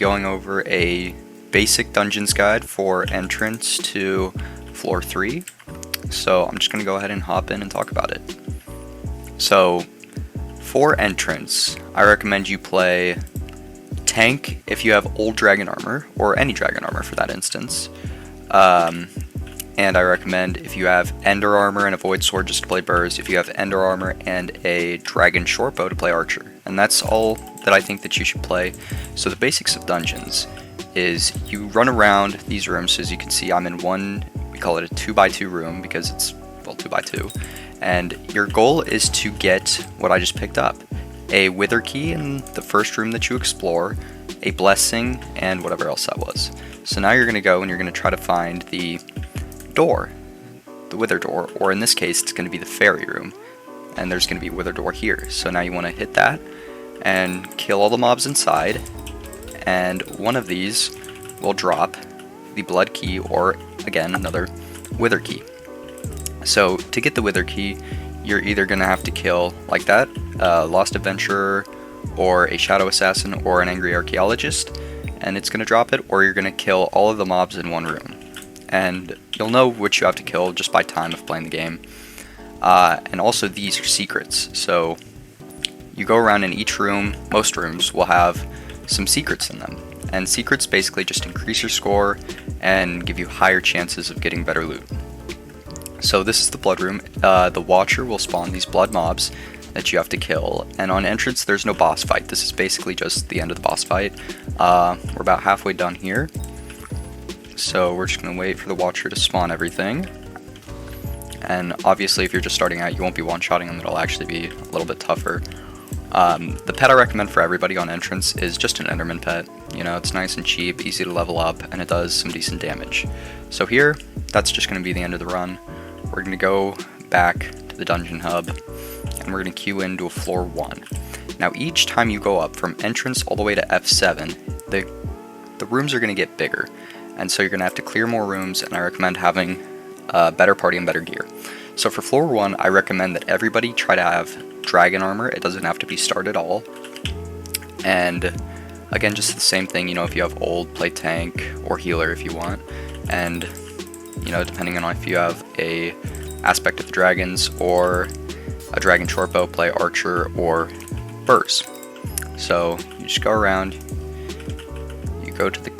going over a basic dungeons guide for entrance to floor 3. So I'm just going to go ahead and hop in and talk about it. So for entrance, I recommend you play tank if you have old dragon armor, or any dragon armor for that instance. And I recommend if you have ender armor and a void sword just to play burrs, if you have ender armor and a dragon shortbow to play archer. And that's all that I think that you should play. So the basics of dungeons is you run around these rooms. So as you can see, I'm in one, we call it a 2x2 room because it's, well, 2x2. And your goal is to get what I just picked up. A wither key in the first room that you explore, a blessing, and whatever else that was. So now you're going to go and you're going to try to find the door, the wither door, or in this case it's going to be the fairy room, and there's going to be a wither door here. So now you want to hit that and kill all the mobs inside, and one of these will drop the blood key, or again another wither key. So to get the wither key, you're either going to have to kill, like that, a lost adventurer or a shadow assassin or an angry archaeologist, and it's going to drop it, or you're going to kill all of the mobs in one room. And you'll know which you have to kill just by time of playing the game. And also these are secrets, so you go around in each room. Most rooms will have some secrets in them, and secrets basically just increase your score and give you higher chances of getting better loot. So this is the blood room. The watcher will spawn these blood mobs that you have to kill, and on entrance there's no boss fight. This is basically just the end of the boss fight. We're about halfway done here. So we're just going to wait for the watcher to spawn everything. And obviously if you're just starting out, you won't be one-shotting them, it'll actually be a little bit tougher. The pet I recommend for everybody on entrance is just an Enderman pet. You know, it's nice and cheap, easy to level up, and it does some decent damage. So here, that's just going to be the end of the run. We're going to go back to the dungeon hub, and we're going to queue into a floor 1. Now each time you go up from entrance all the way to F7, the rooms are going to get bigger. And so you're going to have to clear more rooms, and I recommend having a better party and better gear. So for floor 1, I recommend that everybody try to have dragon armor. It doesn't have to be starred at all. And again, just the same thing, you know, if you have old, play tank or healer if you want. And, you know, depending on if you have a aspect of the dragons or a dragon shortbow, play archer or burrs. So you just go around, you go to the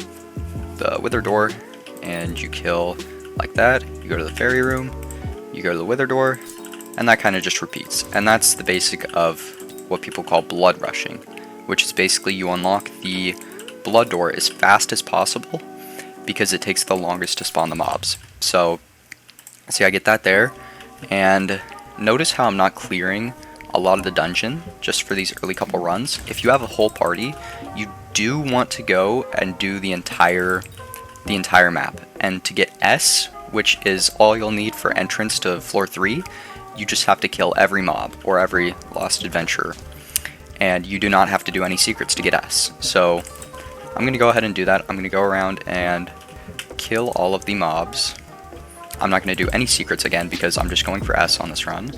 wither door, and you kill like that. You go to the fairy room, you go to the wither door, and that kind of just repeats. And that's the basic of what people call blood rushing, which is basically you unlock the blood door as fast as possible because it takes the longest to spawn the mobs. So see, I get that there, and notice how I'm not clearing a lot of the dungeon just for these early couple runs. If you have a whole party, you do want to go and do the entire map, and to get S, which is all you'll need for entrance to floor 3, you just have to kill every mob or every lost adventurer, and you do not have to do any secrets to get S. So I'm going to go ahead and do that. I'm going to go around and kill all of the mobs. I'm not going to do any secrets again because I'm just going for S on this run.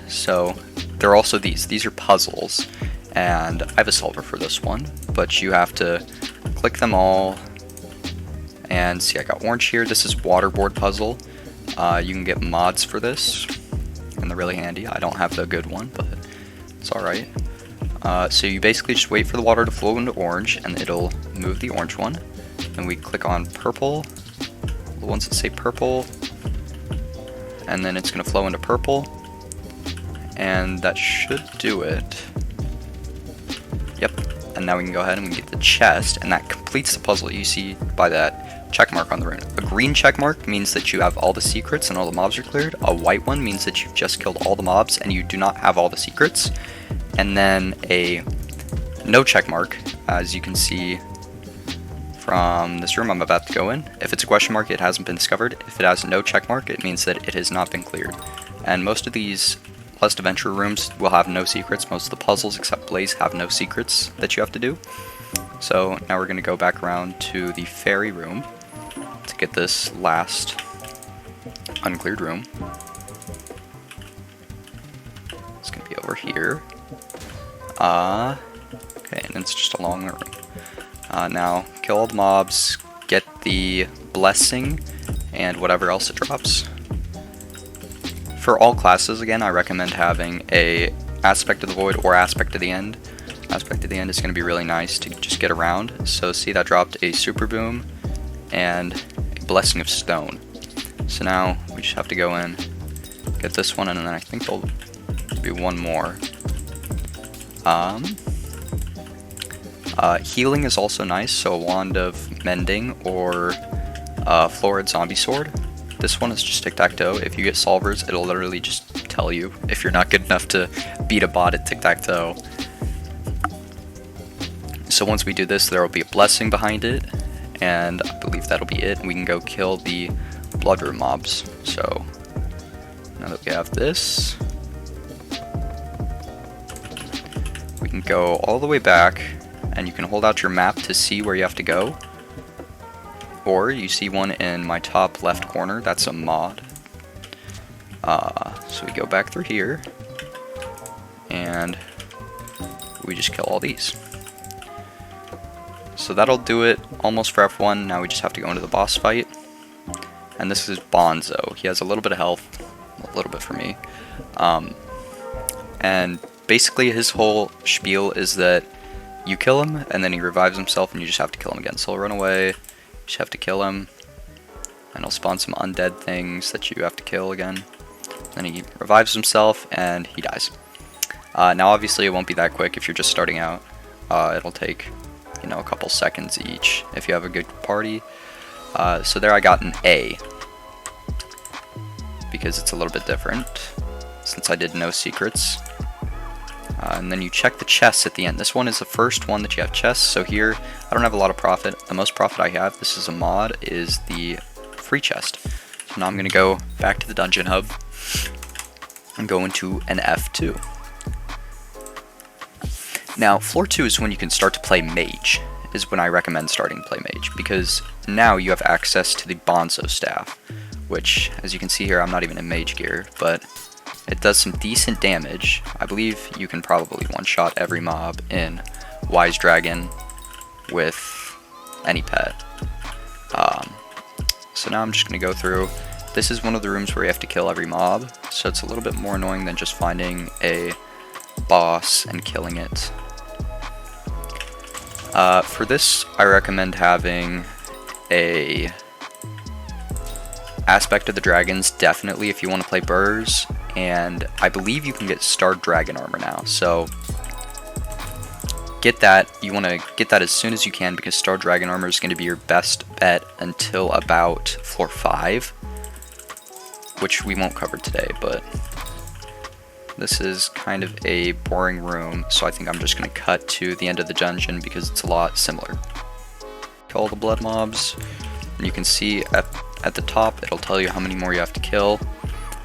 So there are also these are puzzles, and I have a solver for this one, but you have to click them all. And see, I got orange here. This is waterboard puzzle. You can get mods for this, and they're really handy. I don't have the good one, but it's alright. So you basically just wait for the water to flow into orange, and it'll move the orange one. And we click on purple, the ones that say purple, and then it's going to flow into purple. And that should do it. Yep. And now we can go ahead and we can get the chest, and that completes the puzzle you see by that check mark on the rune. A green check mark means that you have all the secrets and all the mobs are cleared. A white one means that you've just killed all the mobs and you do not have all the secrets. And then a no check mark, as you can see from this room I'm about to go in. If it's a question mark, it hasn't been discovered. If it has no check mark, it means that it has not been cleared. And most of these Lost Adventure rooms will have no secrets. Most of the puzzles, except Blaze, have no secrets that you have to do. So now we're going to go back around to the fairy room to get this last uncleared room. It's going to be over here. Okay, and it's just a long room. Now, kill all the mobs, get the blessing, and whatever else it drops. For all classes, again, I recommend having a Aspect of the Void or Aspect of the End. Aspect of the End is going to be really nice to just get around. So see, that dropped a Super Boom and a Blessing of Stone. So now we just have to go in, get this one, and then I think there'll be one more. Healing is also nice, so a Wand of Mending or Florid Zombie Sword. This one is just tic-tac-toe. If you get solvers, it'll literally just tell you if you're not good enough to beat a bot at tic-tac-toe. So once we do this, there will be a blessing behind it, and I believe that'll be it. We can go kill the Bloodroot mobs. So now that we have this, we can go all the way back, and you can hold out your map to see where you have to go. Or you see one in my top left corner, that's a mod. So we go back through here, and we just kill all these. So that'll do it almost for F1. Now we just have to go into the boss fight. And this is Bonzo. He has a little bit of health, a little bit for me. And basically his whole spiel is that you kill him, and then he revives himself, and you just have to kill him again. So he'll run away. You have to kill him, and he'll spawn some undead things that you have to kill again. Then he revives himself, and he dies. Now obviously it won't be that quick if you're just starting out. It'll take, you know, a couple seconds each if you have a good party. So there I got an A, because it's a little bit different, since I did no secrets. And then you check the chests at the end. This one is the first one that you have chests, so here I don't have a lot of profit. The most profit I have, this is a mod, is the free chest. So now I'm going to go back to the dungeon hub and go into an F2. Now floor 2 is when you can start to play mage, is when I recommend starting to play mage, because now you have access to the Bonzo staff, which, as you can see here, I'm not even in mage gear, but it does some decent damage. I believe you can probably one-shot every mob in Wise Dragon with any pet. So now I'm just going to go through. This is one of the rooms where you have to kill every mob, so it's a little bit more annoying than just finding a boss and killing it. For this, I recommend having a Aspect of the Dragons, definitely, if you want to play Burrs. And I believe you can get Star Dragon armor now, so get that. You want to get that as soon as you can, because Star Dragon armor is going to be your best bet until about floor 5, which we won't cover today, but this is kind of a boring room, so I think I'm just going to cut to the end of the dungeon because it's a lot similar. Kill all the blood mobs, and you can see at the top it'll tell you how many more you have to kill.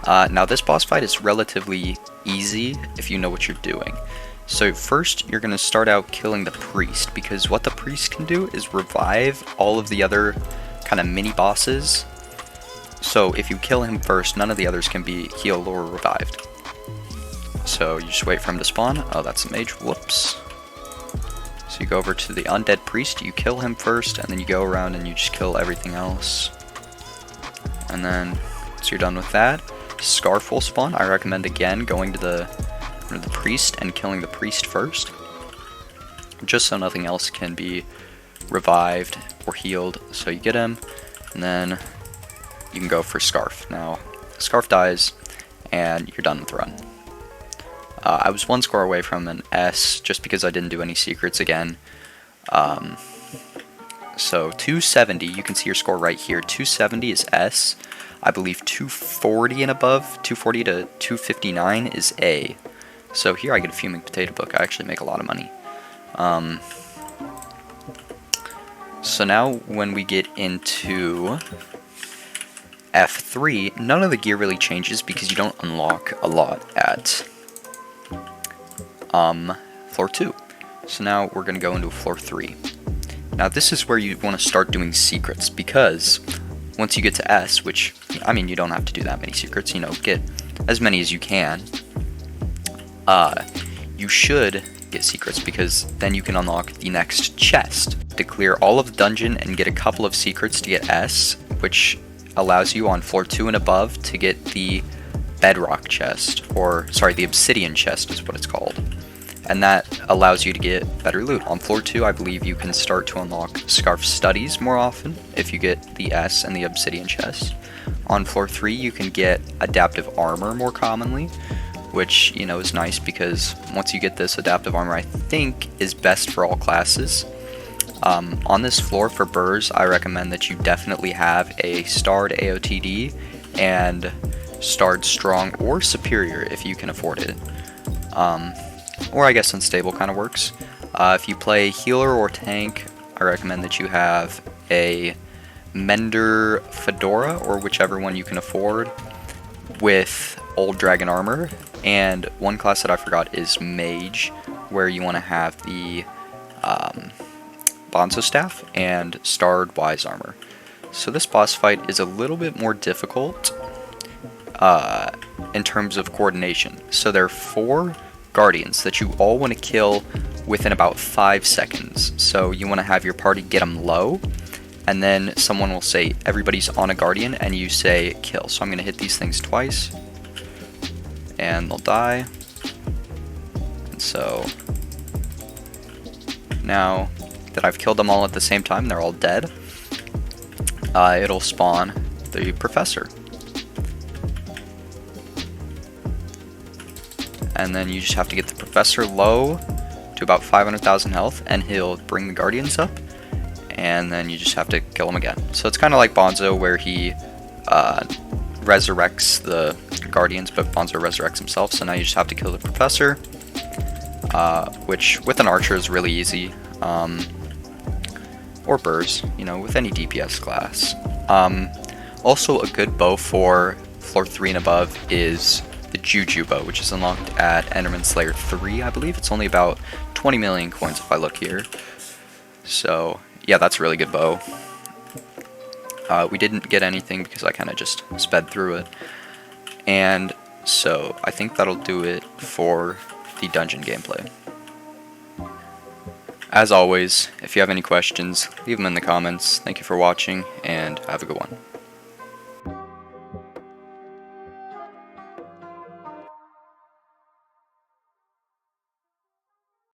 Now this boss fight is relatively easy if you know what you're doing. So first you're going to start out killing the priest, because what the priest can do is revive all of the other kind of mini bosses. So if you kill him first, none of the others can be healed or revived. So you just wait for him to spawn. Oh, that's a mage. Whoops. So you go over to the undead priest, you kill him first, and then you go around and you just kill everything else. And then once you're done with that, Scarf will spawn. I recommend again going to the priest and killing the priest first, just so nothing else can be revived or healed. So you get him, and then you can go for Scarf. Now Scarf dies and you're done with the run. I was one score away from an S just because I didn't do any secrets again. So 270, you can see your score right here. 270 is S. I believe 240 and above, 240 to 259 is A. So here I get a Fuming Potato Book. I actually make a lot of money. So now when we get into F3, none of the gear really changes because you don't unlock a lot at floor 2. So now we're going to go into floor 3. Now this is where you want to start doing secrets, because once you get to S, which, I mean, you don't have to do that many secrets, you know, get as many as you can. You should get secrets, because then you can unlock the next chest. to clear all of the dungeon and get a couple of secrets to get S, which allows you on floor 2 and above to get the bedrock chest, or sorry, the obsidian chest is what it's called. And that allows you to get better loot. On floor 2, I believe you can start to unlock Scarf Studies more often if you get the S and the obsidian chest. On floor 3, you can get adaptive armor more commonly, which, you know, is nice because once you get this adaptive armor, I think is best for all classes. On this floor for Burrs, I recommend that you definitely have a starred AOTD and starred strong or superior if you can afford it. Or I guess unstable kind of works. If you play healer or tank, I recommend that you have a Mender Fedora, or whichever one you can afford, with Old Dragon Armor. And one class that I forgot is Mage, where you want to have the Bonzo Staff and Starred Wise Armor. So this boss fight is a little bit more difficult in terms of coordination. So there are 4 Guardians that you all want to kill within about 5 seconds. So you want to have your party get them low, and then someone will say everybody's on a Guardian, and you say kill. So I'm going to hit these things twice, and they'll die. And so now that I've killed them all at the same time, they're all dead, it'll spawn the Professor. And then you just have to get the Professor low to about 500,000 health, and he'll bring the Guardians up, and then you just have to kill him again. So it's kind of like Bonzo, where he resurrects the Guardians, but Bonzo resurrects himself, so now you just have to kill the Professor, which with an Archer is really easy, or Burrs, you know, with any DPS class. Also, a good bow for floor 3 and above is the Juju bow, which is unlocked at Enderman Slayer 3, I believe. It's only about 20 million coins if I look here. So yeah, that's a really good bow. We didn't get anything because I kind of just sped through it. And so I think that'll do it for the dungeon gameplay. As always, if you have any questions, leave them in the comments. Thank you for watching, and have a good one.